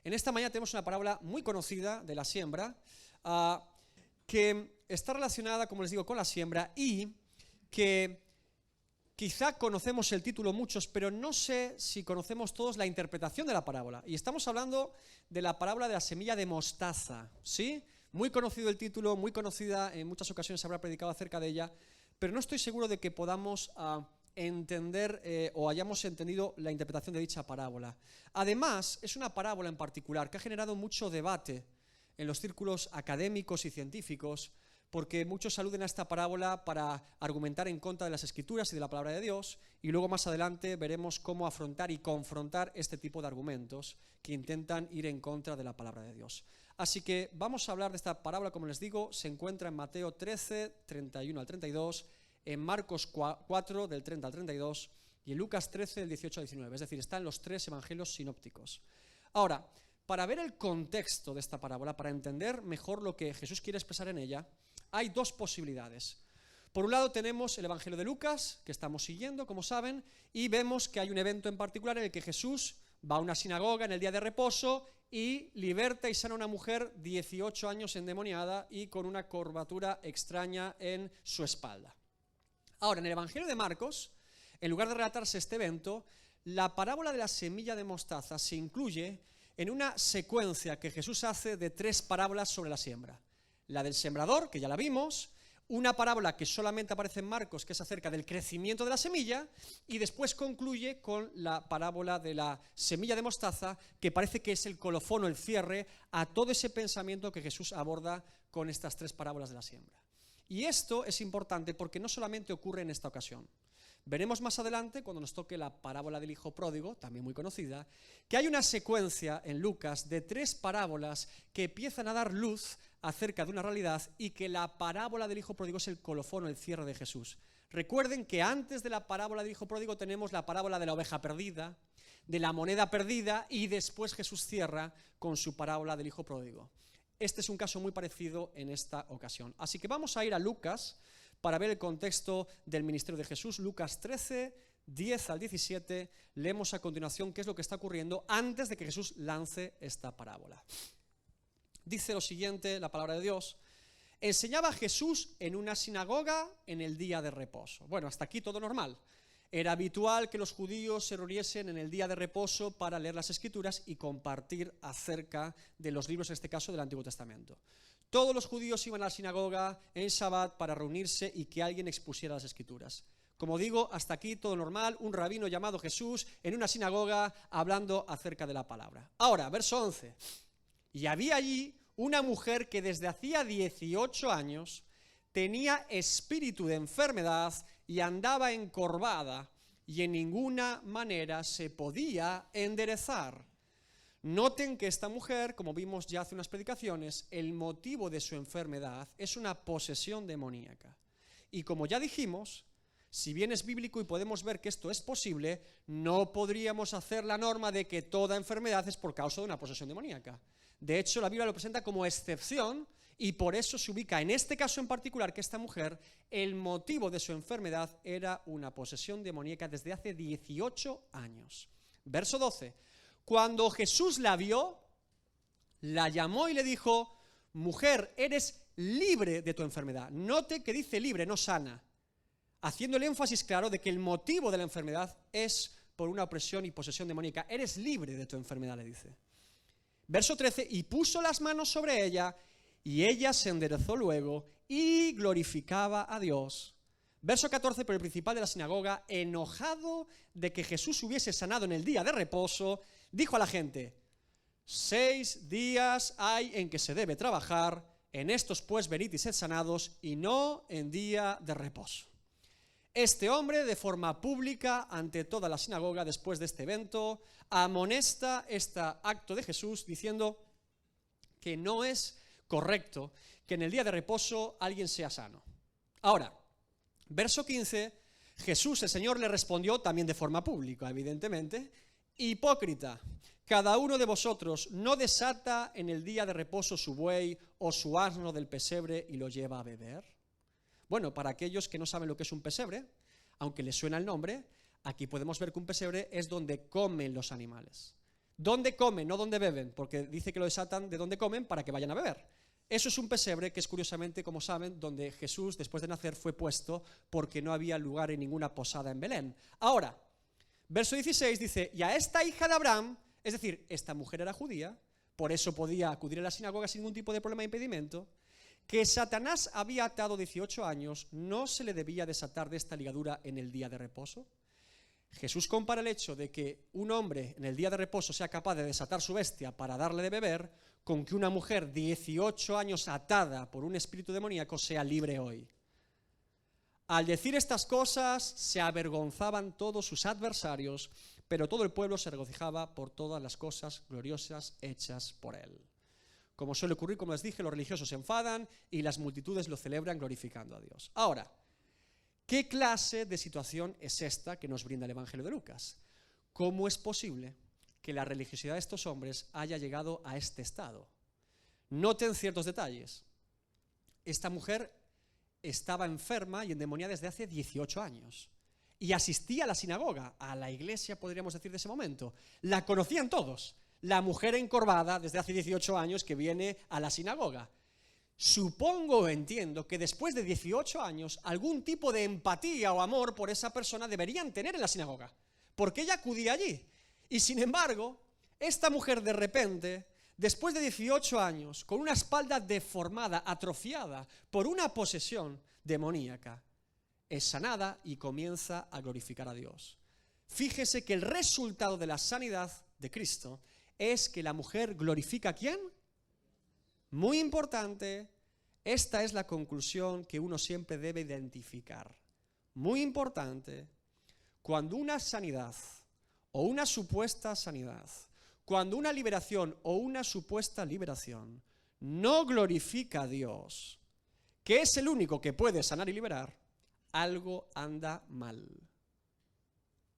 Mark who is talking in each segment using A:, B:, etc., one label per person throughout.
A: En esta mañana tenemos una parábola muy conocida de la siembra, que está relacionada, como les digo, con la siembra y que quizá conocemos el título muchos, pero no sé si conocemos todos la interpretación de la parábola. Y estamos hablando de la parábola de la semilla de mostaza, ¿sí? Muy conocido el título, muy conocida, en muchas ocasiones se habrá predicado acerca de ella, pero no estoy seguro de que podamos entender o hayamos entendido la interpretación de dicha parábola. Además, es una parábola en particular que ha generado mucho debate en los círculos académicos y científicos, porque muchos aluden a esta parábola para argumentar en contra de las Escrituras y de la palabra de Dios, y luego más adelante veremos cómo afrontar y confrontar este tipo de argumentos que intentan ir en contra de la palabra de Dios. Así que vamos a hablar de esta parábola, como les digo, se encuentra en Mateo 13, 31 al 32, en Marcos 4, del 30 al 32, y en Lucas 13, del 18 al 19, es decir, está en los tres evangelios sinópticos. Ahora, para ver el contexto de esta parábola, para entender mejor lo que Jesús quiere expresar en ella, hay dos posibilidades. Por un lado tenemos el Evangelio de Lucas, que estamos siguiendo, como saben, y vemos que hay un evento en particular en el que Jesús va a una sinagoga en el día de reposo y liberta y sana a una mujer 18 años endemoniada y con una curvatura extraña en su espalda. Ahora, en el Evangelio de Marcos, en lugar de relatarse este evento, la parábola de la semilla de mostaza se incluye en una secuencia que Jesús hace de tres parábolas sobre la siembra. La del sembrador, que ya la vimos, una parábola que solamente aparece en Marcos, que es acerca del crecimiento de la semilla, y después concluye con la parábola de la semilla de mostaza, que parece que es el colofón o el cierre a todo ese pensamiento que Jesús aborda con estas tres parábolas de la siembra. Y esto es importante porque no solamente ocurre en esta ocasión. Veremos más adelante, cuando nos toque la parábola del hijo pródigo, también muy conocida, que hay una secuencia en Lucas de tres parábolas que empiezan a dar luz acerca de una realidad y que la parábola del hijo pródigo es el colofón o el cierre de Jesús. Recuerden que antes de la parábola del hijo pródigo tenemos la parábola de la oveja perdida, de la moneda perdida, y después Jesús cierra con su parábola del hijo pródigo. Este es un caso muy parecido en esta ocasión. Así que vamos a ir a Lucas para ver el contexto del ministerio de Jesús. Lucas 13, 10 al 17, leemos a continuación qué es lo que está ocurriendo antes de que Jesús lance esta parábola. Dice lo siguiente, la palabra de Dios: enseñaba Jesús en una sinagoga en el día de reposo. Bueno, hasta aquí todo normal. Era habitual que los judíos se reuniesen en el día de reposo para leer las Escrituras y compartir acerca de los libros, en este caso del Antiguo Testamento. Todos los judíos iban a la sinagoga en Shabbat para reunirse y que alguien expusiera las Escrituras. Como digo, hasta aquí todo normal, un rabino llamado Jesús en una sinagoga hablando acerca de la palabra. Ahora, verso 11. Y había allí una mujer que desde hacía 18 años tenía espíritu de enfermedad y andaba encorvada y en ninguna manera se podía enderezar. Noten que esta mujer, como vimos ya hace unas predicaciones, el motivo de su enfermedad es una posesión demoníaca. Y como ya dijimos, si bien es bíblico y podemos ver que esto es posible, no podríamos hacer la norma de que toda enfermedad es por causa de una posesión demoníaca. De hecho, la Biblia lo presenta como excepción y por eso se ubica en este caso en particular que esta mujer, el motivo de su enfermedad era una posesión demoníaca desde hace 18 años. Verso 12. Cuando Jesús la vio, la llamó y le dijo: mujer, eres libre de tu enfermedad. Note que dice libre, no sana, haciendo el énfasis claro de que el motivo de la enfermedad es por una opresión y posesión demoníaca. Eres libre de tu enfermedad, le dice. Verso 13, y puso las manos sobre ella, y ella se enderezó luego y glorificaba a Dios. Verso 14, pero el principal de la sinagoga, enojado de que Jesús hubiese sanado en el día de reposo, dijo a la gente: 6 días hay en que se debe trabajar, en estos pues venid y sed sanados, y no en día de reposo. Este hombre, de forma pública, ante toda la sinagoga, después de este evento, amonesta este acto de Jesús, diciendo que no es correcto que en el día de reposo alguien sea sano. Ahora, verso 15, Jesús, el Señor, le respondió también de forma pública, evidentemente: hipócrita, cada uno de vosotros no desata en el día de reposo su buey o su asno del pesebre y lo lleva a beber. Bueno, para aquellos que no saben lo que es un pesebre, aunque les suena el nombre, aquí podemos ver que un pesebre es donde comen los animales. ¿Dónde comen? No dónde beben, porque dice que lo desatan de dónde comen para que vayan a beber. Eso es un pesebre que es curiosamente, como saben, donde Jesús, después de nacer, fue puesto porque no había lugar en ninguna posada en Belén. Ahora, verso 16 dice, y a esta hija de Abraham, es decir, esta mujer era judía, por eso podía acudir a la sinagoga sin ningún tipo de problema de impedimento, que Satanás había atado 18 años, ¿no se le debía desatar de esta ligadura en el día de reposo? Jesús compara el hecho de que un hombre en el día de reposo sea capaz de desatar su bestia para darle de beber con que una mujer 18 años atada por un espíritu demoníaco sea libre hoy. Al decir estas cosas se avergonzaban todos sus adversarios, pero todo el pueblo se regocijaba por todas las cosas gloriosas hechas por él. Como suele ocurrir, como les dije, los religiosos se enfadan y las multitudes lo celebran glorificando a Dios. Ahora, ¿qué clase de situación es esta que nos brinda el Evangelio de Lucas? ¿Cómo es posible que la religiosidad de estos hombres haya llegado a este estado? Noten ciertos detalles. Esta mujer estaba enferma y endemoniada desde hace 18 años y asistía a la sinagoga, a la iglesia, podríamos decir, de ese momento. La conocían todos. La mujer encorvada desde hace 18 años que viene a la sinagoga. Supongo o entiendo que después de 18 años algún tipo de empatía o amor por esa persona deberían tener en la sinagoga, porque ella acudía allí. Y sin embargo, esta mujer de repente, después de 18 años, con una espalda deformada, atrofiada por una posesión demoníaca, es sanada y comienza a glorificar a Dios. Fíjese que el resultado de la sanidad de Cristo es que la mujer glorifica ¿a quién? Muy importante, esta es la conclusión que uno siempre debe identificar. Muy importante, cuando una sanidad o una supuesta sanidad, cuando una liberación o una supuesta liberación no glorifica a Dios, que es el único que puede sanar y liberar, algo anda mal.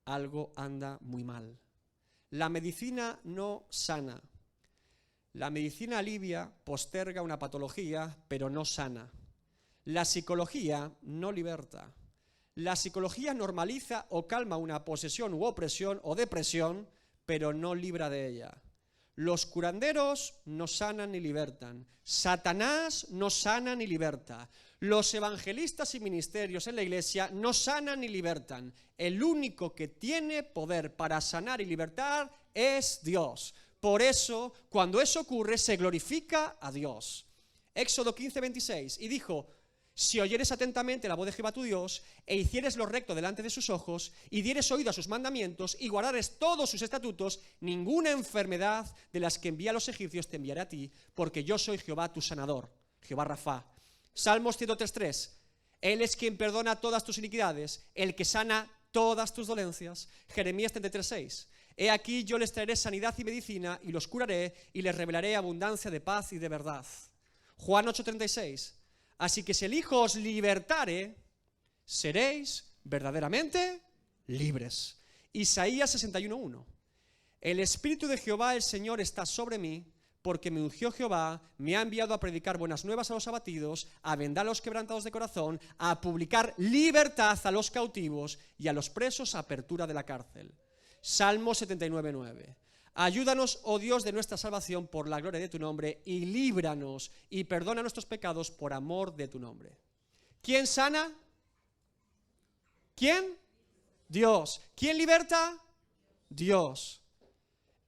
A: Algo anda muy mal. La medicina no sana. La medicina alivia, posterga una patología, pero no sana. La psicología no liberta. La psicología normaliza o calma una posesión u opresión o depresión, pero no libra de ella. Los curanderos no sanan ni libertan. Satanás no sana ni liberta. Los evangelistas y ministerios en la iglesia no sanan ni libertan. El único que tiene poder para sanar y libertar es Dios. Por eso, cuando eso ocurre, se glorifica a Dios. Éxodo 15:26, y dijo, si oyeres atentamente la voz de Jehová tu Dios, e hicieres lo recto delante de sus ojos, y dieres oído a sus mandamientos, y guardares todos sus estatutos, ninguna enfermedad de las que envía a los egipcios te enviaré a ti, porque yo soy Jehová tu sanador, Jehová Rafa. Salmos 103:3, Él es quien perdona todas tus iniquidades, el que sana todas tus dolencias. Jeremías 33:6, he aquí yo les traeré sanidad y medicina, y los curaré, y les revelaré abundancia de paz y de verdad. Juan 8:36, así que si el Hijo os libertare, seréis verdaderamente libres. Isaías 61:1, el Espíritu de Jehová el Señor está sobre mí, porque me ungió Jehová, me ha enviado a predicar buenas nuevas a los abatidos, a vendar a los quebrantados de corazón, a publicar libertad a los cautivos y a los presos apertura de la cárcel. Salmo 79:9, ayúdanos, oh Dios de nuestra salvación, por la gloria de tu nombre, y líbranos y perdona nuestros pecados por amor de tu nombre. ¿Quién sana? ¿Quién? Dios. ¿Quién liberta? Dios.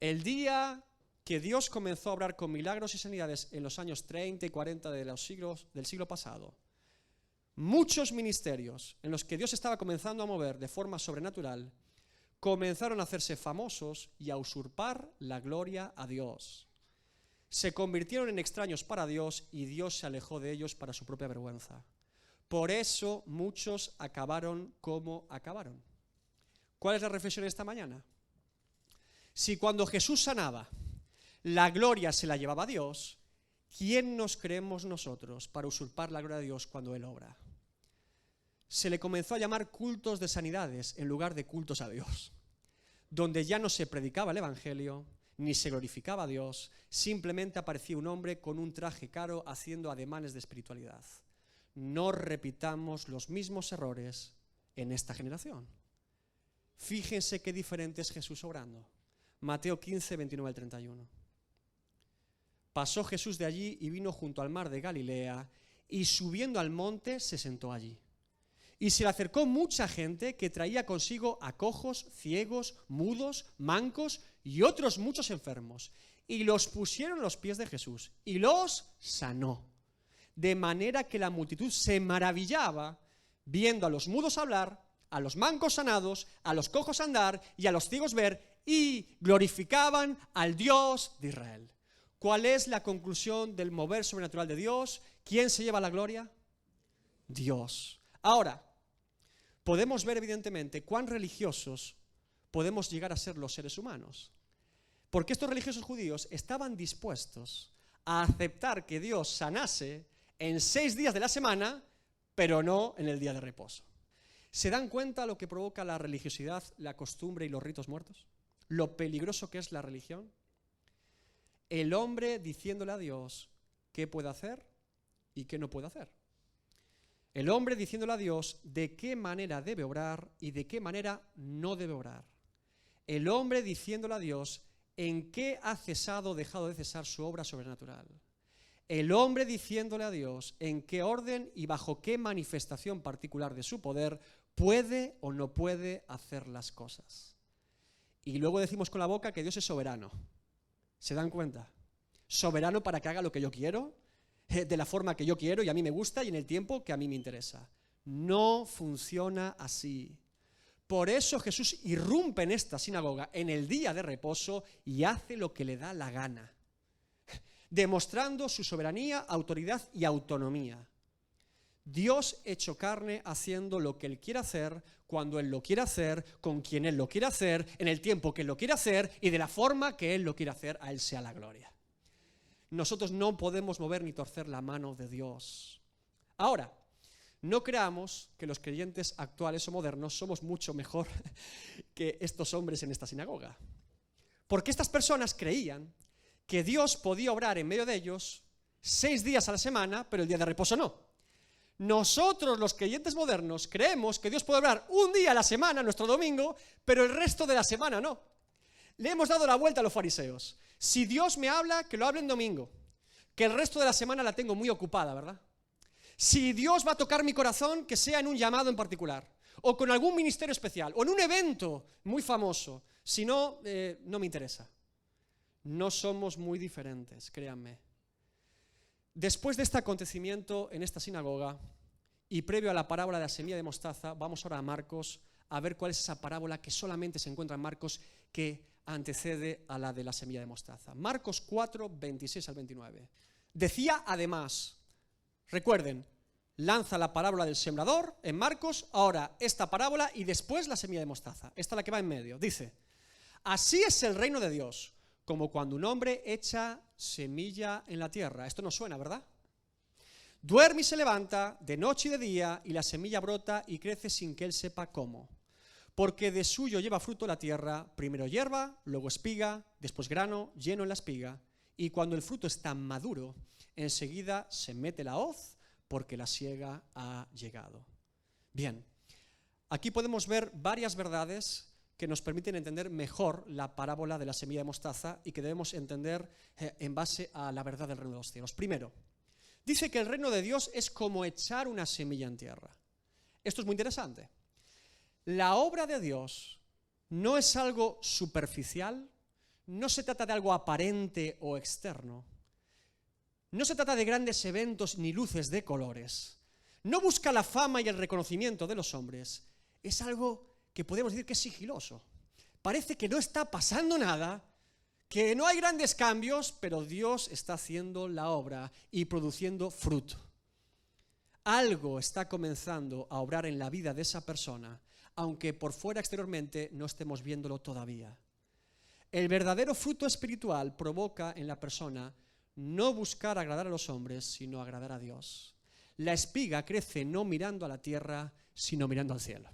A: El día que Dios comenzó a obrar con milagros y sanidades en los años 30 y 40 del siglo pasado, muchos ministerios en los que Dios estaba comenzando a mover de forma sobrenatural comenzaron a hacerse famosos y a usurpar la gloria a Dios. Se convirtieron en extraños para Dios y Dios se alejó de ellos para su propia vergüenza. Por eso muchos acabaron como acabaron. ¿Cuál es la reflexión esta mañana? Si cuando Jesús sanaba, la gloria se la llevaba a Dios, ¿quién nos creemos nosotros para usurpar la gloria de Dios cuando Él obra? Se le comenzó a llamar cultos de sanidades en lugar de cultos a Dios, donde ya no se predicaba el Evangelio, ni se glorificaba a Dios, simplemente aparecía un hombre con un traje caro haciendo ademanes de espiritualidad. No repitamos los mismos errores en esta generación. Fíjense qué diferente es Jesús obrando. Mateo 15, 29 al 31. Pasó Jesús de allí y vino junto al mar de Galilea, y subiendo al monte se sentó allí. Y se le acercó mucha gente que traía consigo a cojos, ciegos, mudos, mancos y otros muchos enfermos. Y los pusieron a los pies de Jesús y los sanó. De manera que la multitud se maravillaba viendo a los mudos hablar, a los mancos sanados, a los cojos andar y a los ciegos ver, y glorificaban al Dios de Israel. ¿Cuál es la conclusión del mover sobrenatural de Dios? ¿Quién se lleva la gloria? Dios. Ahora, podemos ver evidentemente cuán religiosos podemos llegar a ser los seres humanos. Porque estos religiosos judíos estaban dispuestos a aceptar que Dios sanase en 6 días de la semana, pero no en el día de reposo. ¿Se dan cuenta lo que provoca la religiosidad, la costumbre y los ritos muertos? Lo peligroso que es la religión. El hombre diciéndole a Dios qué puede hacer y qué no puede hacer. El hombre diciéndole a Dios de qué manera debe obrar y de qué manera no debe obrar. El hombre diciéndole a Dios en qué ha cesado o dejado de cesar su obra sobrenatural. El hombre diciéndole a Dios en qué orden y bajo qué manifestación particular de su poder puede o no puede hacer las cosas. Y luego decimos con la boca que Dios es soberano. ¿Se dan cuenta? Soberano para que haga lo que yo quiero, de la forma que yo quiero y a mí me gusta y en el tiempo que a mí me interesa. No funciona así. Por eso Jesús irrumpe en esta sinagoga en el día de reposo y hace lo que le da la gana, demostrando su soberanía, autoridad y autonomía. Dios hecho carne haciendo lo que Él quiere hacer, cuando Él lo quiere hacer, con quien Él lo quiere hacer, en el tiempo que Él lo quiere hacer y de la forma que Él lo quiere hacer, a Él sea la gloria. Nosotros no podemos mover ni torcer la mano de Dios. Ahora, no creamos que los creyentes actuales o modernos somos mucho mejor que estos hombres en esta sinagoga. Porque estas personas creían que Dios podía obrar en medio de ellos 6 días a la semana, pero el día de reposo no. Nosotros, los creyentes modernos, creemos que Dios puede obrar un día a la semana, nuestro domingo, pero el resto de la semana no. Le hemos dado la vuelta a los fariseos. Si Dios me habla, que lo hable en domingo, que el resto de la semana la tengo muy ocupada, ¿verdad? Si Dios va a tocar mi corazón, que sea en un llamado en particular, o con algún ministerio especial, o en un evento muy famoso. Si no, no me interesa. No somos muy diferentes, créanme. Después de este acontecimiento en esta sinagoga, y previo a la parábola de la semilla de mostaza, vamos ahora a Marcos a ver cuál es esa parábola que solamente se encuentra en Marcos que antecede a la de la semilla de mostaza. Marcos 4, 26 al 29. Decía además, recuerden, lanza la parábola del sembrador en Marcos, ahora esta parábola y después la semilla de mostaza. Esta es la que va en medio. Dice, así es el reino de Dios, como cuando un hombre echa semilla en la tierra. Esto no suena, ¿verdad? Duerme y se levanta de noche y de día y la semilla brota y crece sin que él sepa cómo. Porque de suyo lleva fruto la tierra, primero hierba, luego espiga, después grano lleno en la espiga. Y cuando el fruto está maduro, enseguida se mete la hoz porque la siega ha llegado. Bien, aquí podemos ver varias verdades que nos permiten entender mejor la parábola de la semilla de mostaza y que debemos entender en base a la verdad del reino de los cielos. Primero, dice que el reino de Dios es como echar una semilla en tierra. Esto es muy interesante. La obra de Dios no es algo superficial, no se trata de algo aparente o externo, no se trata de grandes eventos ni luces de colores, no busca la fama y el reconocimiento de los hombres, es algo que podemos decir que es sigiloso. Parece que no está pasando nada, que no hay grandes cambios, pero Dios está haciendo la obra y produciendo fruto. Algo está comenzando a obrar en la vida de esa persona, aunque por fuera exteriormente no estemos viéndolo todavía. El verdadero fruto espiritual provoca en la persona no buscar agradar a los hombres, sino agradar a Dios. La espiga crece no mirando a la tierra, sino mirando al cielo.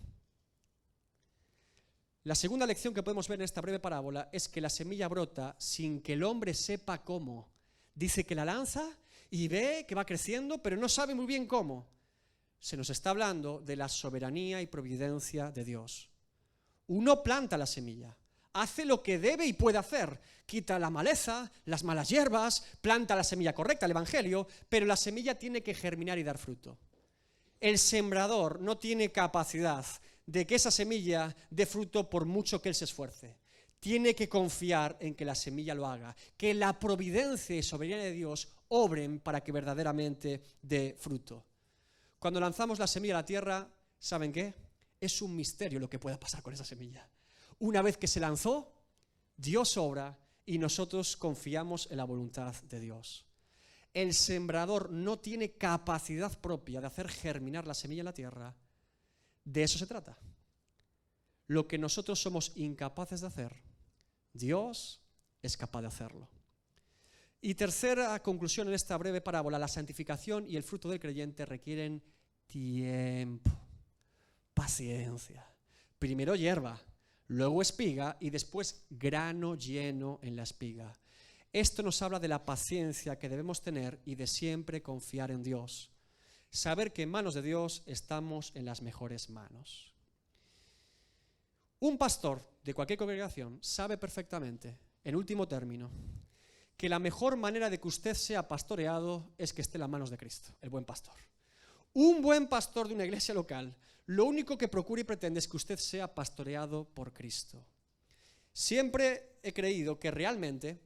A: La segunda lección que podemos ver en esta breve parábola es que la semilla brota sin que el hombre sepa cómo. Dice que la lanza y ve que va creciendo, pero no sabe muy bien cómo. Se nos está hablando de la soberanía y providencia de Dios. Uno planta la semilla, hace lo que debe y puede hacer. Quita la maleza, las malas hierbas, planta la semilla correcta, el Evangelio, pero la semilla tiene que germinar y dar fruto. El sembrador no tiene capacidad de que esa semilla dé fruto por mucho que él se esfuerce. Tiene que confiar en que la semilla lo haga, que la providencia y soberanía de Dios obren para que verdaderamente dé fruto. Cuando lanzamos la semilla a la tierra, ¿saben qué? Es un misterio lo que pueda pasar con esa semilla. Una vez que se lanzó, Dios obra y nosotros confiamos en la voluntad de Dios. El sembrador no tiene capacidad propia de hacer germinar la semilla en la tierra. De eso se trata. Lo que nosotros somos incapaces de hacer, Dios es capaz de hacerlo. Y tercera conclusión en esta breve parábola: la santificación y el fruto del creyente requieren tiempo, paciencia. Primero hierba, luego espiga y después grano lleno en la espiga. Esto nos habla de la paciencia que debemos tener y de siempre confiar en Dios. Saber que en manos de Dios estamos en las mejores manos. Un pastor de cualquier congregación sabe perfectamente, en último término, que la mejor manera de que usted sea pastoreado es que esté en las manos de Cristo, el buen pastor. Un buen pastor de una iglesia local, lo único que procura y pretende es que usted sea pastoreado por Cristo. Siempre he creído que realmente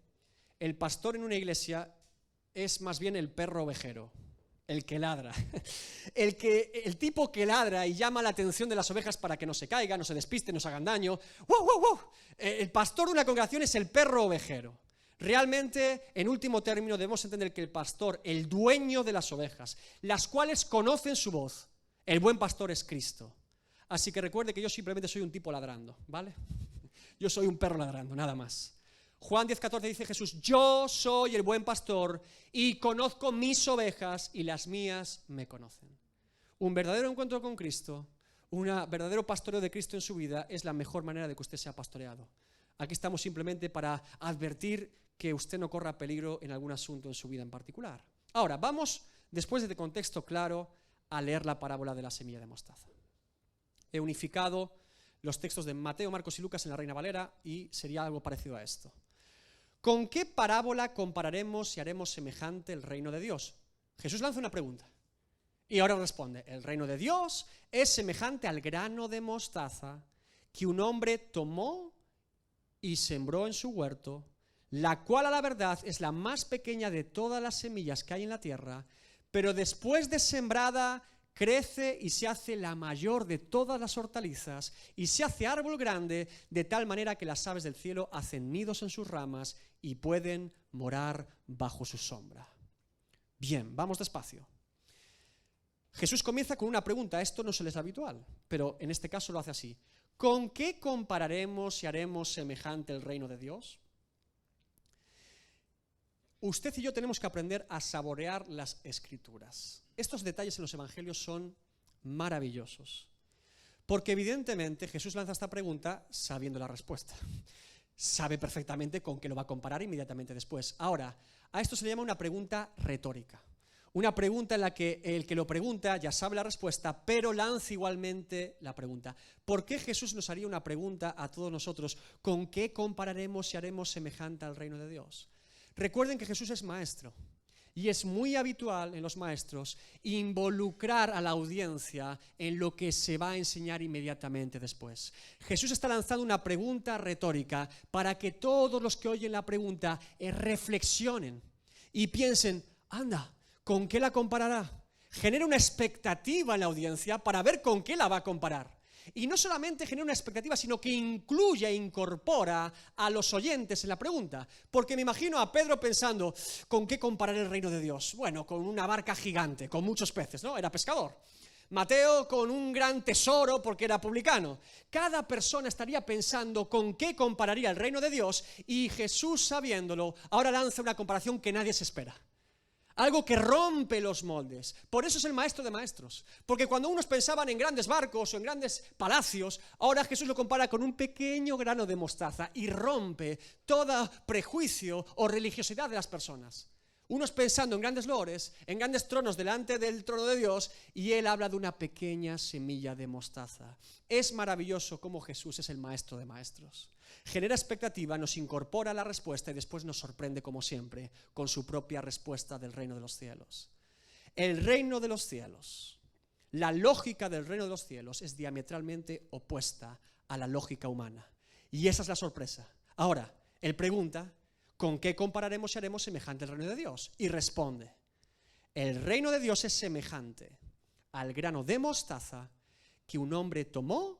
A: el pastor en una iglesia es más bien el perro ovejero, el que ladra, el tipo que ladra y llama la atención de las ovejas para que no se caigan, no se despisten, no se hagan daño. ¡Wow, wow, wow! El pastor de una congregación es el perro ovejero. Realmente, en último término, debemos entender que el pastor, el dueño de las ovejas, las cuales conocen su voz, el buen pastor es Cristo. Así que recuerde que yo simplemente soy un tipo ladrando, ¿vale? Yo soy un perro ladrando, nada más. Juan 10:14 dice Jesús: yo soy el buen pastor y conozco mis ovejas y las mías me conocen. Un verdadero encuentro con Cristo, un verdadero pastoreo de Cristo en su vida es la mejor manera de que usted sea pastoreado. Aquí estamos simplemente para advertir que usted no corra peligro en algún asunto en su vida en particular. Ahora, vamos, después de este contexto claro, a leer la parábola de la semilla de mostaza. He unificado los textos de Mateo, Marcos y Lucas en la Reina Valera y sería algo parecido a esto. ¿Con qué parábola compararemos y haremos semejante el reino de Dios? Jesús lanza una pregunta y ahora responde: el reino de Dios es semejante al grano de mostaza que un hombre tomó y sembró en su huerto, la cual a la verdad es la más pequeña de todas las semillas que hay en la tierra, pero después de sembrada crece y se hace la mayor de todas las hortalizas y se hace árbol grande de tal manera que las aves del cielo hacen nidos en sus ramas y pueden morar bajo su sombra. Bien, vamos despacio. Jesús comienza con una pregunta. Esto no se les es habitual, pero en este caso lo hace así: ¿con qué compararemos y haremos semejante el reino de Dios? Usted y yo tenemos que aprender a saborear las Escrituras. Estos detalles en los evangelios son maravillosos, porque evidentemente Jesús lanza esta pregunta sabiendo la respuesta. Sabe perfectamente con qué lo va a comparar inmediatamente después. Ahora, a esto se le llama una pregunta retórica. Una pregunta en la que el que lo pregunta ya sabe la respuesta, pero lanza igualmente la pregunta. ¿Por qué Jesús nos haría una pregunta a todos nosotros? ¿Con qué compararemos y haremos semejante al reino de Dios? Recuerden que Jesús es maestro y es muy habitual en los maestros involucrar a la audiencia en lo que se va a enseñar inmediatamente después. Jesús está lanzando una pregunta retórica para que todos los que oyen la pregunta reflexionen y piensen: anda, ¿con qué la comparará? Genera una expectativa en la audiencia para ver con qué la va a comparar. Y no solamente genera una expectativa, sino que incluye e incorpora a los oyentes en la pregunta. Porque me imagino a Pedro pensando: ¿con qué comparar el reino de Dios? Bueno, con una barca gigante, con muchos peces, ¿no? Era pescador. Mateo con un gran tesoro porque era publicano. Cada persona estaría pensando con qué compararía el reino de Dios, y Jesús, sabiéndolo, ahora lanza una comparación que nadie se espera. Algo que rompe los moldes. Por eso es el maestro de maestros. Porque cuando unos pensaban en grandes barcos o en grandes palacios, ahora Jesús lo compara con un pequeño grano de mostaza y rompe todo prejuicio o religiosidad de las personas. unos pensando en grandes lores, en grandes tronos delante del trono de Dios, y él habla de una pequeña semilla de mostaza. Es maravilloso cómo Jesús es el maestro de maestros. Genera expectativa, nos incorpora a la respuesta y después nos sorprende como siempre con su propia respuesta del reino de los cielos. El reino de los cielos, la lógica del reino de los cielos es diametralmente opuesta a la lógica humana. Y esa es la sorpresa. Ahora, él pregunta, ¿con qué compararemos y haremos semejante al reino de Dios? Y responde, el reino de Dios es semejante al grano de mostaza que un hombre tomó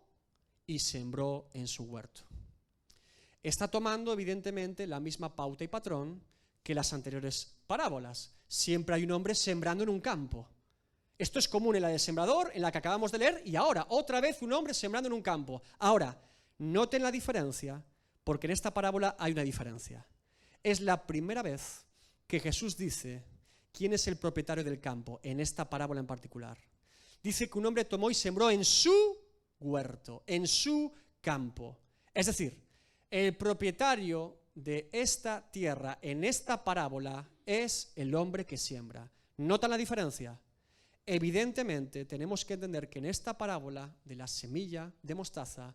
A: y sembró en su huerto. Está tomando evidentemente la misma pauta y patrón que las anteriores parábolas. Siempre hay un hombre sembrando en un campo. Esto es común en la del sembrador, en la que acabamos de leer, y ahora otra vez un hombre sembrando en un campo. Ahora, noten la diferencia, porque en esta parábola hay una diferencia. Es la primera vez que Jesús dice quién es el propietario del campo, en esta parábola en particular. Dice que un hombre tomó y sembró en su huerto, en su campo. Es decir, el propietario de esta tierra en esta parábola es el hombre que siembra. ¿Notan la diferencia? Evidentemente tenemos que entender que en esta parábola de la semilla de mostaza,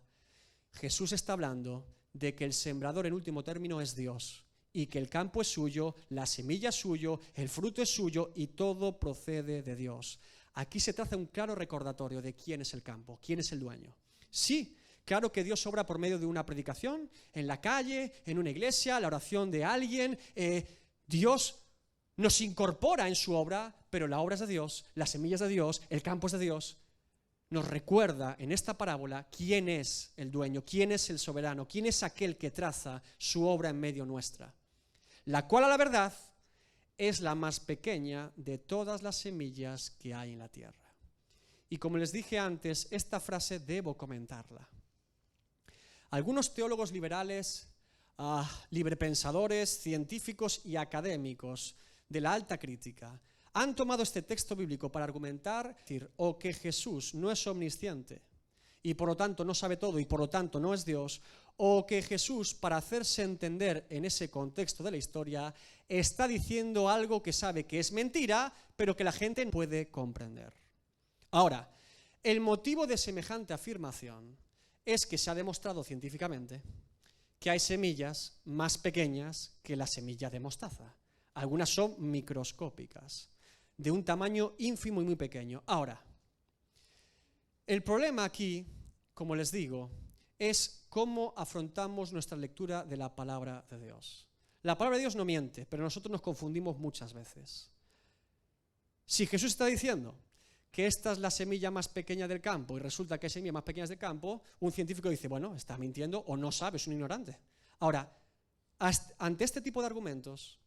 A: Jesús está hablando de que el sembrador en último término es Dios y que el campo es suyo, la semilla es suyo, el fruto es suyo y todo procede de Dios. Aquí se traza un claro recordatorio de quién es el campo, quién es el dueño. Sí, claro que Dios obra por medio de una predicación, en la calle, en una iglesia, la oración de alguien. Dios nos incorpora en su obra, pero la obra es de Dios, las semillas de Dios, el campo es de Dios. Nos recuerda en esta parábola quién es el dueño, quién es el soberano, quién es aquel que traza su obra en medio nuestra, la cual a la verdad es la más pequeña de todas las semillas que hay en la tierra. Y como les dije antes, esta frase debo comentarla. Algunos teólogos liberales, librepensadores, científicos y académicos de la alta crítica han tomado este texto bíblico para argumentar o que Jesús no es omnisciente y por lo tanto no sabe todo y por lo tanto no es Dios, o que Jesús, para hacerse entender en ese contexto de la historia, está diciendo algo que sabe que es mentira, pero que la gente no puede comprender. Ahora, el motivo de semejante afirmación es que se ha demostrado científicamente que hay semillas más pequeñas que la semilla de mostaza. Algunas son microscópicas, de un tamaño ínfimo y muy pequeño. Ahora, el problema aquí, como les digo, es cómo afrontamos nuestra lectura de la palabra de Dios. La palabra de Dios no miente, pero nosotros nos confundimos muchas veces. Si Jesús está diciendo que esta es la semilla más pequeña del campo y resulta que hay semillas más pequeñas del campo, un científico dice, bueno, está mintiendo o no sabe, es un ignorante. Ahora, ante este tipo de argumentos,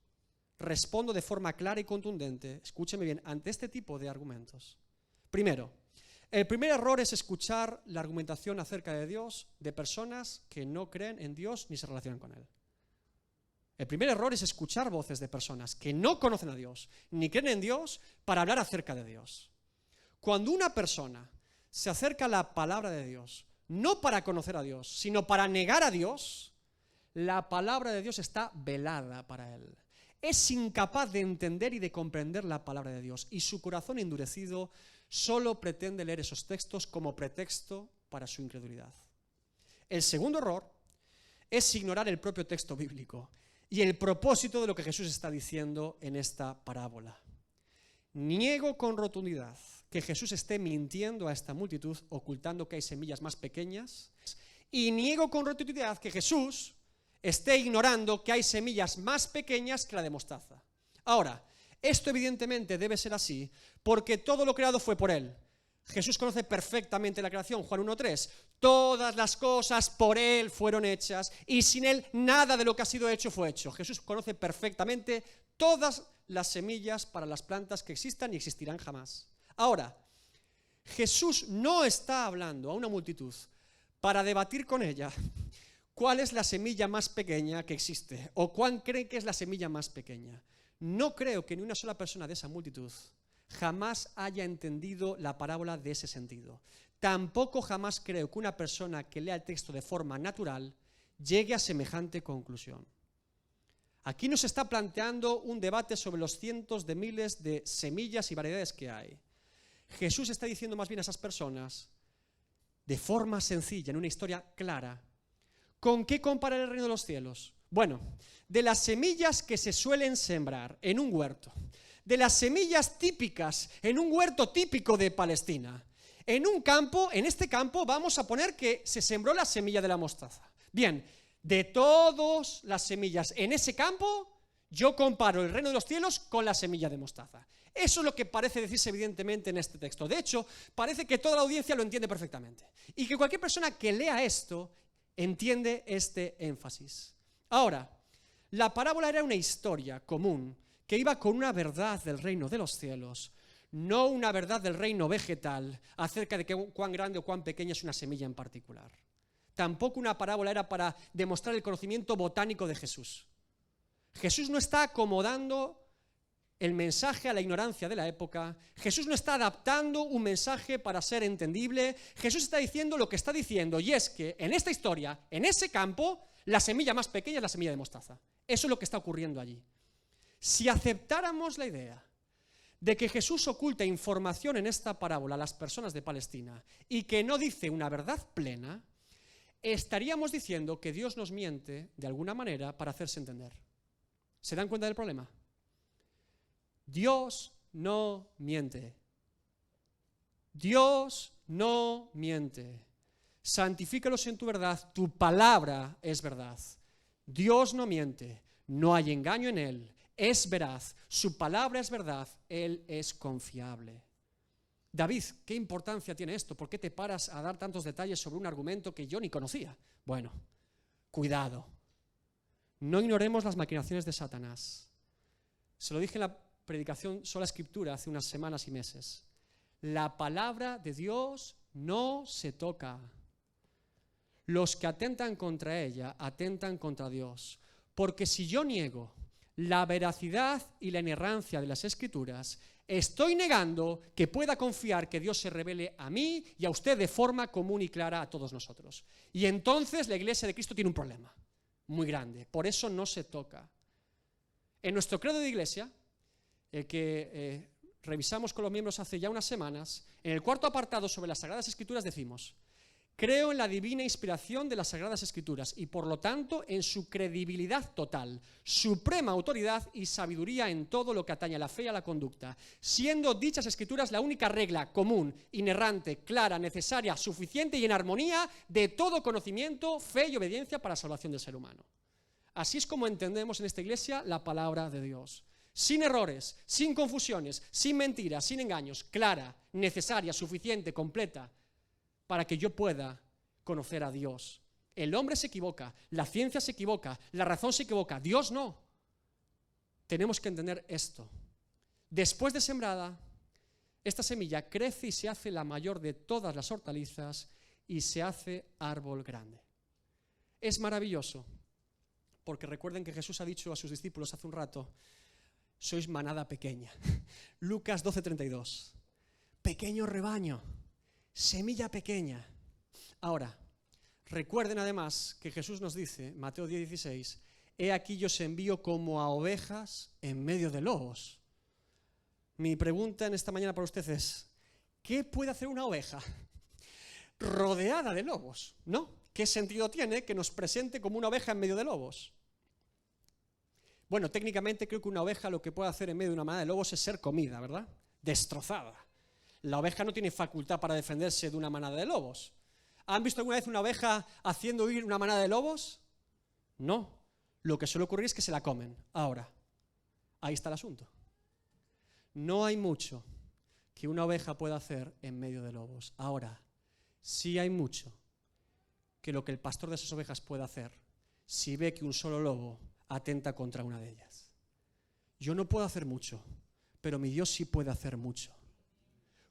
A: respondo de forma clara y contundente, escúcheme bien, ante este tipo de argumentos. Primero, el primer error es escuchar la argumentación acerca de Dios de personas que no creen en Dios ni se relacionan con Él. El primer error es escuchar voces de personas que no conocen a Dios ni creen en Dios para hablar acerca de Dios. Cuando una persona se acerca a la palabra de Dios, no para conocer a Dios, sino para negar a Dios, la palabra de Dios está velada para él. Es incapaz de entender y de comprender la palabra de Dios y su corazón endurecido solo pretende leer esos textos como pretexto para su incredulidad. El segundo error es ignorar el propio texto bíblico y el propósito de lo que Jesús está diciendo en esta parábola. Niego con rotundidad que Jesús esté mintiendo a esta multitud, ocultando que hay semillas más pequeñas, y niego con rotundidad que Jesús esté ignorando que hay semillas más pequeñas que la de mostaza. Ahora, esto evidentemente debe ser así porque todo lo creado fue por Él. Jesús conoce perfectamente la creación, Juan 1:3. Todas las cosas por Él fueron hechas y sin Él nada de lo que ha sido hecho fue hecho. Jesús conoce perfectamente todas las semillas para las plantas que existan y existirán jamás. Ahora, Jesús no está hablando a una multitud para debatir con ella cuál es la semilla más pequeña que existe o cuál cree que es la semilla más pequeña. No creo que ni una sola persona de esa multitud jamás haya entendido la parábola de ese sentido. Tampoco jamás creo que una persona que lea el texto de forma natural llegue a semejante conclusión. Aquí nos está planteando un debate sobre los cientos de miles de semillas y variedades que hay. Jesús está diciendo más bien a esas personas, de forma sencilla, en una historia clara, ¿con qué comparar el reino de los cielos? Bueno, de las semillas que se suelen sembrar en un huerto, de las semillas típicas en un huerto típico de Palestina. En un campo, en este campo vamos a poner que se sembró la semilla de la mostaza. Bien, de todas las semillas en ese campo, yo comparo el reino de los cielos con la semilla de mostaza. Eso es lo que parece decirse evidentemente en este texto. De hecho, parece que toda la audiencia lo entiende perfectamente. Y que cualquier persona que lea esto entiende este énfasis. Ahora, la parábola era una historia común que iba con una verdad del reino de los cielos, no una verdad del reino vegetal acerca de cuán grande o cuán pequeña es una semilla en particular. Tampoco una parábola era para demostrar el conocimiento botánico de Jesús. Jesús no está acomodando el mensaje a la ignorancia de la época. Jesús no está adaptando un mensaje para ser entendible. Jesús está diciendo lo que está diciendo, y es que en esta historia, en ese campo, la semilla más pequeña es la semilla de mostaza. Eso es lo que está ocurriendo allí. Si aceptáramos la idea de que Jesús oculta información en esta parábola a las personas de Palestina y que no dice una verdad plena, estaríamos diciendo que Dios nos miente de alguna manera para hacerse entender. ¿Se dan cuenta del problema? Dios no miente. Dios no miente. Santifícalos en tu verdad, tu palabra es verdad. Dios no miente, no hay engaño en Él, es veraz, su palabra es verdad, Él es confiable. David, ¿qué importancia tiene esto? ¿Por qué te paras a dar tantos detalles sobre un argumento que yo ni conocía? Bueno, cuidado. No ignoremos las maquinaciones de Satanás. Se lo dije en la predicación Sola Escritura hace unas semanas y meses. La palabra de Dios no se toca. Los que atentan contra ella, atentan contra Dios. Porque si yo niego la veracidad y la inerrancia de las Escrituras, estoy negando que pueda confiar que Dios se revele a mí y a usted de forma común y clara a todos nosotros. Y entonces la Iglesia de Cristo tiene un problema muy grande. Por eso no se toca. En nuestro credo de iglesia, el que revisamos con los miembros hace ya unas semanas, en el cuarto apartado sobre las Sagradas Escrituras decimos: creo en la divina inspiración de las Sagradas Escrituras y por lo tanto en su credibilidad total, suprema autoridad y sabiduría en todo lo que atañe a la fe y a la conducta, siendo dichas Escrituras la única regla común, inerrante, clara, necesaria, suficiente y en armonía de todo conocimiento, fe y obediencia para la salvación del ser humano. Así es como entendemos en esta iglesia la palabra de Dios. Sin errores, sin confusiones, sin mentiras, sin engaños, clara, necesaria, suficiente, completa, para que yo pueda conocer a Dios. El hombre se equivoca, la ciencia se equivoca, la razón se equivoca, Dios no. Tenemos que entender esto. Después de sembrada, esta semilla crece y se hace la mayor de todas las hortalizas y se hace árbol grande. Es maravilloso, porque recuerden que Jesús ha dicho a sus discípulos hace un rato: sois manada pequeña. Lucas 12:32. Pequeño rebaño. Semilla pequeña. Ahora, recuerden además que Jesús nos dice, Mateo 10:16, he aquí yo os envío como a ovejas en medio de lobos. Mi pregunta en esta mañana para usted es: ¿qué puede hacer una oveja rodeada de lobos? ¿No? ¿Qué sentido tiene que nos presente como una oveja en medio de lobos? Bueno, técnicamente creo que una oveja lo que puede hacer en medio de una manada de lobos es ser comida, ¿verdad? Destrozada. La oveja no tiene facultad para defenderse de una manada de lobos. ¿Han visto alguna vez una oveja haciendo huir una manada de lobos? No. Lo que suele ocurrir es que se la comen. Ahora, ahí está el asunto. No hay mucho que una oveja pueda hacer en medio de lobos. Ahora, sí hay mucho que lo que el pastor de esas ovejas puede hacer si ve que un solo lobo atenta contra una de ellas. Yo no puedo hacer mucho, pero mi Dios sí puede hacer mucho.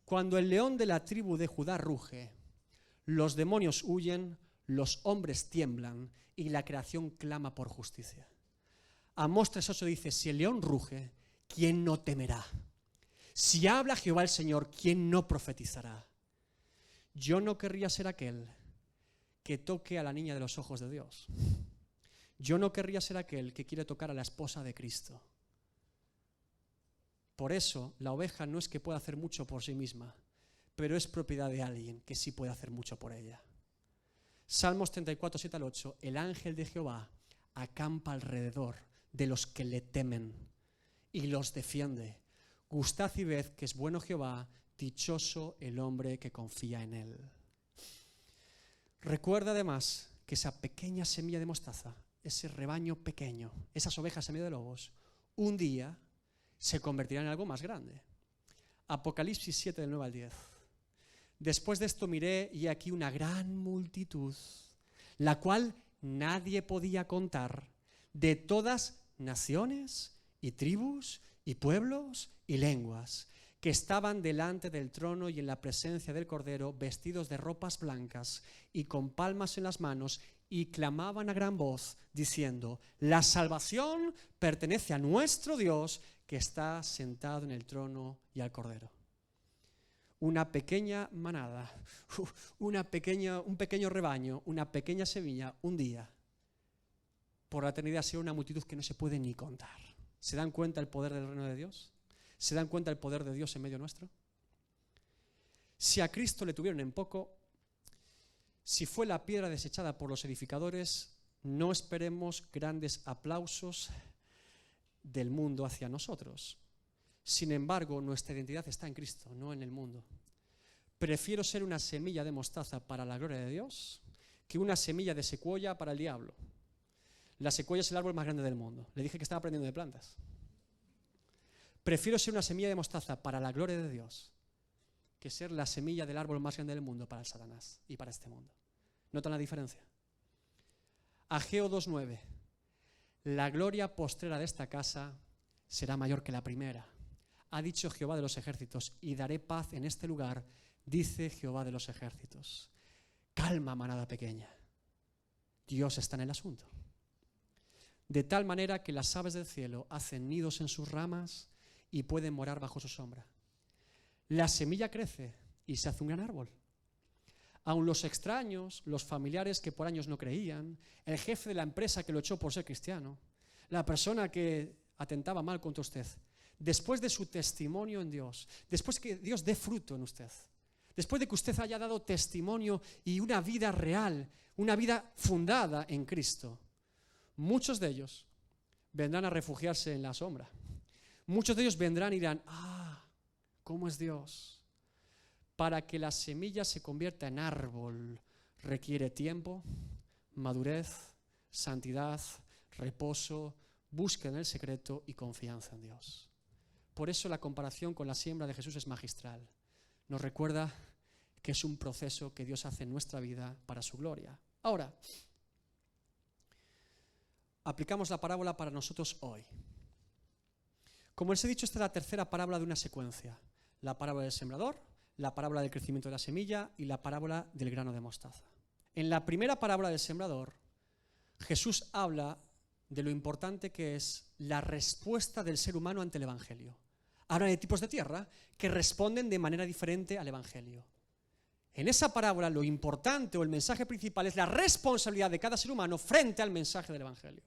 A: Cuando el león de la tribu de Judá ruge, los demonios huyen, los hombres tiemblan y la creación clama por justicia. Amós 3:8 dice: si el león ruge, ¿quién no temerá? Si habla Jehová el Señor, ¿quién no profetizará? Yo no querría ser aquel que toque a la niña de los ojos de Dios. Yo no querría ser aquel que quiere tocar a la esposa de Cristo. Por eso, la oveja no es que pueda hacer mucho por sí misma, pero es propiedad de alguien que sí puede hacer mucho por ella. Salmos 34, 7 al 8, el ángel de Jehová acampa alrededor de los que le temen y los defiende. Gustad y ved que es bueno Jehová, dichoso el hombre que confía en él. Recuerda además que esa pequeña semilla de mostaza, ese rebaño pequeño, esas ovejas en medio de lobos, un día se convertirán en algo más grande. Apocalipsis 7, del 9 al 10. Después de esto miré y aquí una gran multitud, la cual nadie podía contar, de todas naciones y tribus y pueblos y lenguas, que estaban delante del trono y en la presencia del Cordero, vestidos de ropas blancas y con palmas en las manos, y clamaban a gran voz, diciendo: la salvación pertenece a nuestro Dios, que está sentado en el trono y al Cordero. Una pequeña manada, un pequeño rebaño, una pequeña semilla, un día, por la eternidad, será una multitud que no se puede ni contar. ¿Se dan cuenta el poder del reino de Dios? ¿Se dan cuenta el poder de Dios en medio nuestro? Si a Cristo le tuvieron en poco, si fue la piedra desechada por los edificadores, no esperemos grandes aplausos del mundo hacia nosotros. Sin embargo, nuestra identidad está en Cristo, no en el mundo. Prefiero ser una semilla de mostaza para la gloria de Dios que una semilla de secuoya para el diablo. La secuoya es el árbol más grande del mundo. Le dije que estaba aprendiendo de plantas. Prefiero ser una semilla de mostaza para la gloria de Dios que ser la semilla del árbol más grande del mundo para el Satanás y para este mundo. ¿Notan la diferencia? Ageo 2:9. La gloria postrera de esta casa será mayor que la primera. Ha dicho Jehová de los ejércitos, y daré paz en este lugar, dice Jehová de los ejércitos. Calma, manada pequeña. Dios está en el asunto. De tal manera que las aves del cielo hacen nidos en sus ramas y pueden morar bajo su sombra. La semilla crece y se hace un gran árbol. Aun los extraños, los familiares que por años no creían, el jefe de la empresa que lo echó por ser cristiano, la persona que atentaba mal contra usted, después de su testimonio en Dios, después que Dios dé fruto en usted, después de que usted haya dado testimonio y una vida real, una vida fundada en Cristo, muchos de ellos vendrán a refugiarse en la sombra. Muchos de ellos vendrán y dirán: ¿cómo es Dios? Para que la semilla se convierta en árbol requiere tiempo, madurez, santidad, reposo, búsqueda en el secreto y confianza en Dios. Por eso la comparación con la siembra de Jesús es magistral. Nos recuerda que es un proceso que Dios hace en nuestra vida para su gloria. Ahora, aplicamos la parábola para nosotros hoy. Como les he dicho, esta es la tercera parábola de una secuencia. La parábola del sembrador, la parábola del crecimiento de la semilla y la parábola del grano de mostaza. En la primera parábola del sembrador, Jesús habla de lo importante que es la respuesta del ser humano ante el Evangelio. Habla de tipos de tierra que responden de manera diferente al Evangelio. En esa parábola lo importante o el mensaje principal es la responsabilidad de cada ser humano frente al mensaje del Evangelio.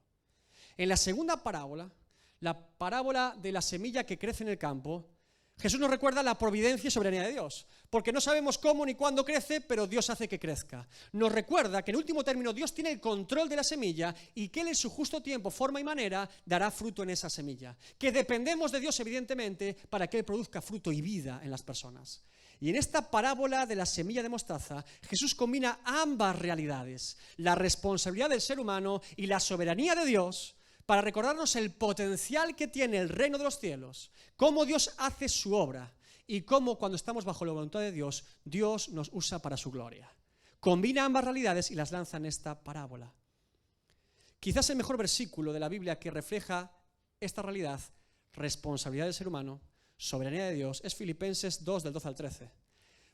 A: En la segunda parábola, la parábola de la semilla que crece en el campo, Jesús nos recuerda la providencia y soberanía de Dios, porque no sabemos cómo ni cuándo crece, pero Dios hace que crezca. Nos recuerda que en último término Dios tiene el control de la semilla y que Él en su justo tiempo, forma y manera dará fruto en esa semilla. Que dependemos de Dios evidentemente para que Él produzca fruto y vida en las personas. Y en esta parábola de la semilla de mostaza, Jesús combina ambas realidades, la responsabilidad del ser humano y la soberanía de Dios, para recordarnos el potencial que tiene el reino de los cielos, cómo Dios hace su obra y cómo cuando estamos bajo la voluntad de Dios, Dios nos usa para su gloria. Combina ambas realidades y las lanza en esta parábola. Quizás el mejor versículo de la Biblia que refleja esta realidad, responsabilidad del ser humano, soberanía de Dios, es Filipenses 2, del 12 al 13.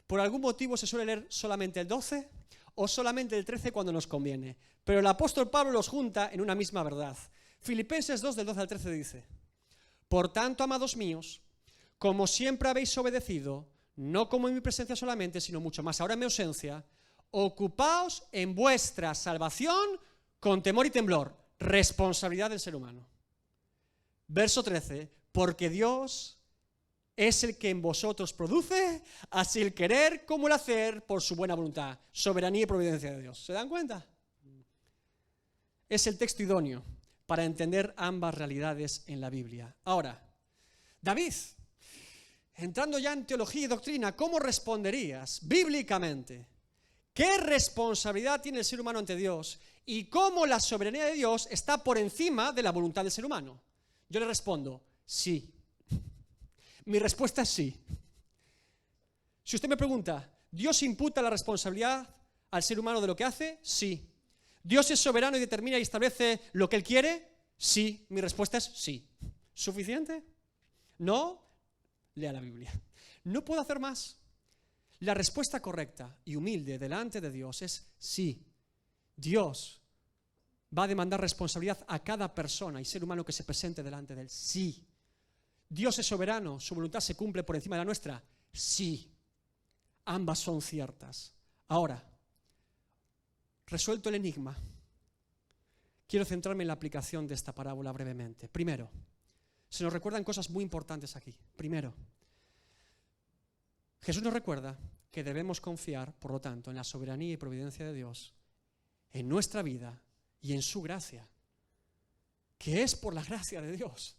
A: Por algún motivo se suele leer solamente el 12 o solamente el 13 cuando nos conviene, pero el apóstol Pablo los junta en una misma verdad. Filipenses 2, del 12 al 13 dice: Por tanto, amados míos, como siempre habéis obedecido, no como en mi presencia solamente, sino mucho más ahora en mi ausencia, ocupaos en vuestra salvación con temor y temblor. responsabilidad del ser humano. Verso 13, porque Dios es el que en vosotros produce así el querer como el hacer por su buena voluntad, soberanía y providencia de Dios. ¿Se dan cuenta? Es el texto idóneo para entender ambas realidades en la Biblia. Ahora, David, entrando ya en teología y doctrina, ¿cómo responderías bíblicamente? ¿Qué responsabilidad tiene el ser humano ante Dios y cómo la soberanía de Dios está por encima de la voluntad del ser humano? Yo le respondo, sí. Mi respuesta es sí. Si usted me pregunta, ¿Dios imputa la responsabilidad al ser humano de lo que hace? Sí. ¿Dios es soberano y determina y establece lo que Él quiere? Sí. Mi respuesta es sí. ¿Suficiente? ¿No? Lea la Biblia. No puedo hacer más. La respuesta correcta y humilde delante de Dios es sí. Dios va a demandar responsabilidad a cada persona y ser humano que se presente delante de Él. Sí. ¿Dios es soberano? ¿Su voluntad se cumple por encima de la nuestra? Sí. Ambas son ciertas. Ahora, resuelto el enigma, quiero centrarme en la aplicación de esta parábola brevemente. Primero, se nos recuerdan cosas muy importantes aquí. Primero, Jesús nos recuerda que debemos confiar, por lo tanto, en la soberanía y providencia de Dios, en nuestra vida y en su gracia, que es por la gracia de Dios,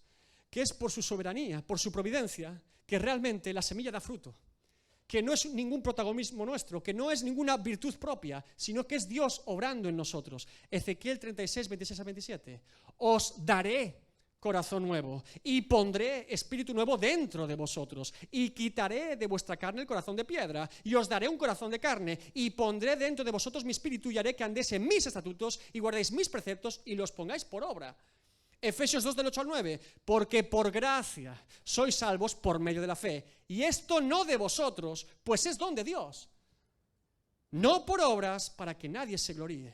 A: que es por su soberanía, por su providencia, que realmente la semilla da fruto, que no es ningún protagonismo nuestro, que no es ninguna virtud propia, sino que es Dios obrando en nosotros. Ezequiel 36, 26 a 27. Os daré corazón nuevo y pondré espíritu nuevo dentro de vosotros y quitaré de vuestra carne el corazón de piedra y os daré un corazón de carne y pondré dentro de vosotros mi espíritu y haré que andéis en mis estatutos y guardéis mis preceptos y los pongáis por obra. Efesios 2 del 8 al 9, porque por gracia sois salvos por medio de la fe, y esto no de vosotros, pues es don de Dios, no por obras para que nadie se gloríe.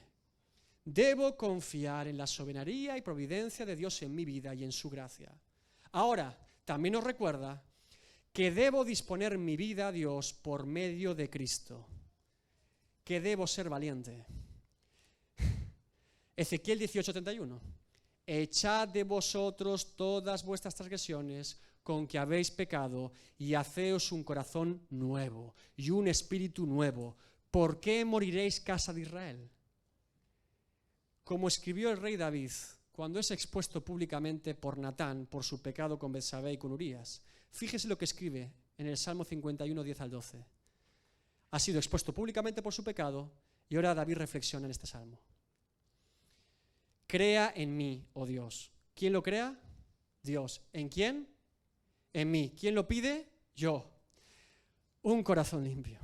A: Debo confiar en la soberanía y providencia de Dios en mi vida y en su gracia. Ahora, también nos recuerda que debo disponer mi vida a Dios por medio de Cristo, que debo ser valiente. Ezequiel 18:31. Echad de vosotros todas vuestras transgresiones con que habéis pecado y haceos un corazón nuevo y un espíritu nuevo. ¿Por qué moriréis, casa de Israel? Como escribió el rey David cuando es expuesto públicamente por Natán por su pecado con Betsabé y con Urías. Fíjese lo que escribe en el Salmo 51, 10 al 12. Ha sido expuesto públicamente por su pecado y ahora David reflexiona en este salmo. Crea en mí, oh Dios. ¿Quién lo crea? Dios. ¿En quién? En mí. ¿Quién lo pide? Yo. Un corazón limpio.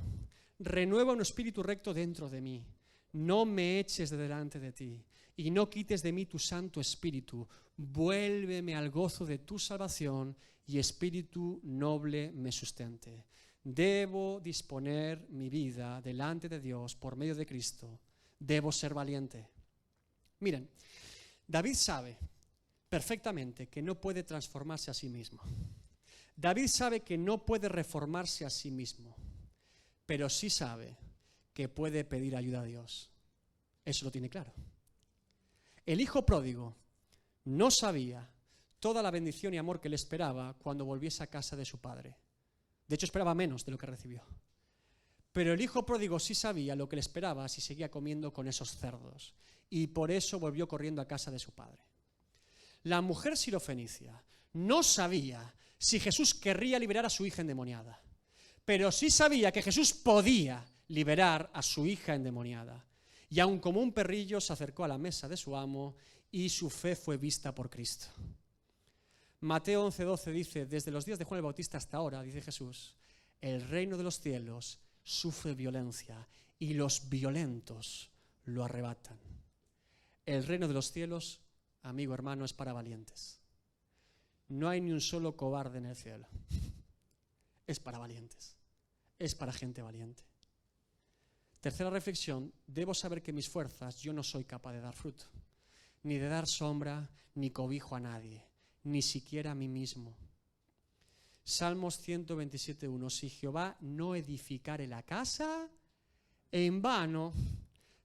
A: Renueva un espíritu recto dentro de mí. No me eches de delante de ti y no quites de mí tu santo espíritu. Vuélveme al gozo de tu salvación y espíritu noble me sustente. Debo disponer mi vida delante de Dios por medio de Cristo. Debo ser valiente. Miren, David sabe perfectamente que no puede transformarse a sí mismo. David sabe que no puede reformarse a sí mismo, pero sí sabe que puede pedir ayuda a Dios. Eso lo tiene claro. El hijo pródigo no sabía toda la bendición y amor que le esperaba cuando volviese a casa de su padre. De hecho, esperaba menos de lo que recibió. Pero el hijo pródigo sí sabía lo que le esperaba si seguía comiendo con esos cerdos. Y por eso volvió corriendo a casa de su padre. La mujer sirofenicia no sabía si Jesús querría liberar a su hija endemoniada, pero sí sabía que Jesús podía liberar a su hija endemoniada. Y aun como un perrillo se acercó a la mesa de su amo y su fe fue vista por Cristo. Mateo 11:12 dice, desde los días de Juan el Bautista hasta ahora, dice Jesús, el reino de los cielos sufre violencia y los violentos lo arrebatan. El reino de los cielos, amigo hermano, es para valientes. No hay ni un solo cobarde en el cielo. Es para valientes. Es para gente valiente. Tercera reflexión, debo saber que mis fuerzas yo no soy capaz de dar fruto, ni de dar sombra, ni cobijo a nadie, ni siquiera a mí mismo. Salmos 127:1, si Jehová no edificare la casa, en vano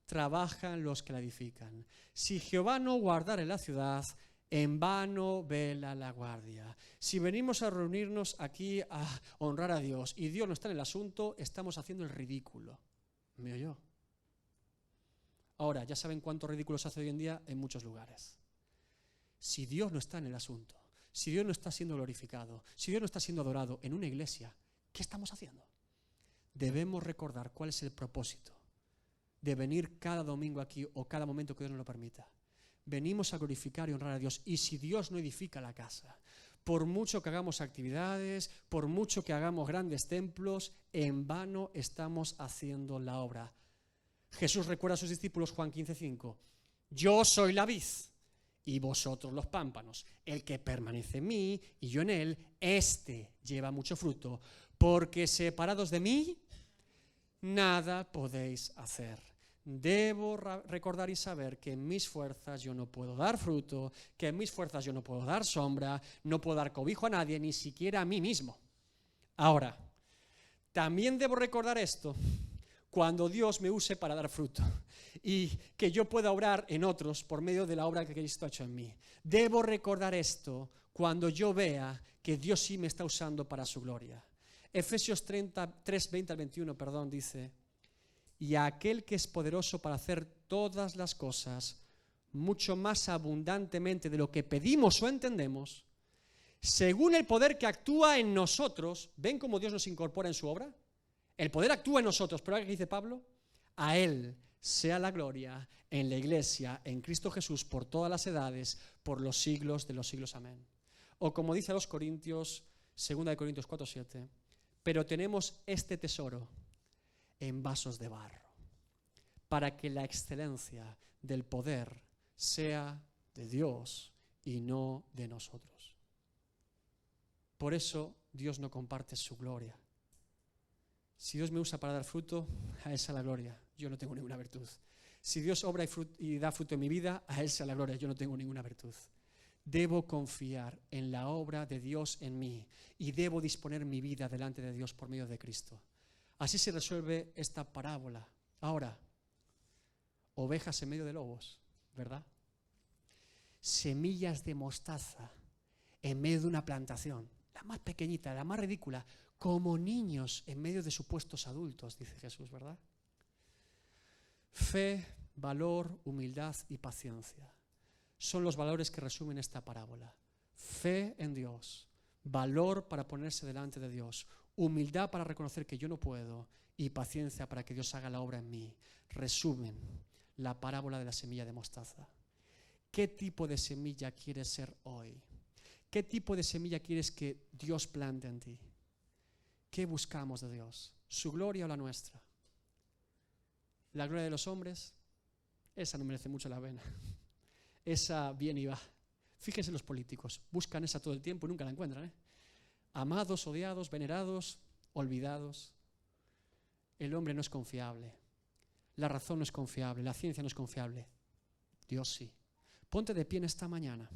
A: trabajan los que la edifican. Si Jehová no guardare la ciudad, en vano vela la guardia. Si venimos a reunirnos aquí a honrar a Dios y Dios no está en el asunto, estamos haciendo el ridículo. ¿Me oyó? Ahora, ya saben cuánto ridículo se hace hoy en día en muchos lugares. Si Dios no está en el asunto, si Dios no está siendo glorificado, si Dios no está siendo adorado en una iglesia, ¿qué estamos haciendo? Debemos recordar cuál es el propósito de venir cada domingo aquí o cada momento que Dios nos lo permita. Venimos a glorificar y honrar a Dios. Y si Dios no edifica la casa, por mucho que hagamos actividades, por mucho que hagamos grandes templos, en vano estamos haciendo la obra. Jesús recuerda a sus discípulos Juan 15:5. Yo soy la vid y vosotros los pámpanos. El que permanece en mí y yo en él, éste lleva mucho fruto, porque separados de mí, nada podéis hacer. Debo recordar y saber que en mis fuerzas yo no puedo dar fruto, que en mis fuerzas yo no puedo dar sombra, no puedo dar cobijo a nadie, ni siquiera a mí mismo. Ahora, también debo recordar esto cuando Dios me use para dar fruto y que yo pueda obrar en otros por medio de la obra que Cristo ha hecho en mí. Debo recordar esto cuando yo vea que Dios sí me está usando para su gloria. Efesios 3:20-21, dice: y a aquel que es poderoso para hacer todas las cosas mucho más abundantemente de lo que pedimos o entendemos, según el poder que actúa en nosotros. ¿Ven cómo Dios nos incorpora en su obra? El poder actúa en nosotros, pero ¿qué dice Pablo? A Él sea la gloria en la iglesia, en Cristo Jesús, por todas las edades, por los siglos de los siglos. Amén. O como dice a los Corintios, 2 Corintios 4:7, pero tenemos este tesoro en vasos de barro, para que la excelencia del poder sea de Dios y no de nosotros. Por eso Dios no comparte su gloria. Si Dios me usa para dar fruto, a Él sea la gloria, yo no tengo ninguna virtud. Si Dios obra y da fruto en mi vida, a Él sea la gloria, yo no tengo ninguna virtud. Debo confiar en la obra de Dios en mí y debo disponer mi vida delante de Dios por medio de Cristo. Así se resuelve esta parábola. Ahora, ovejas en medio de lobos, ¿verdad? Semillas de mostaza en medio de una plantación, la más pequeñita, la más ridícula, como niños en medio de supuestos adultos, dice Jesús, ¿verdad? Fe, valor, humildad y paciencia son los valores que resumen esta parábola. Fe en Dios, valor para ponerse delante de Dios, humildad para reconocer que yo no puedo y paciencia para que Dios haga la obra en mí. Resumen la parábola de la semilla de mostaza. ¿Qué tipo de semilla quieres ser hoy? ¿Qué tipo de semilla quieres que Dios plante en ti? ¿Qué buscamos de Dios? ¿Su gloria o la nuestra? ¿La gloria de los hombres? Esa no merece mucho la pena. Esa viene y va. Fíjense los políticos, buscan esa todo el tiempo y nunca la encuentran, Amados, odiados, venerados, olvidados. El hombre no es confiable. La razón no es confiable. La ciencia no es confiable. Dios sí. Ponte de pie en esta mañana.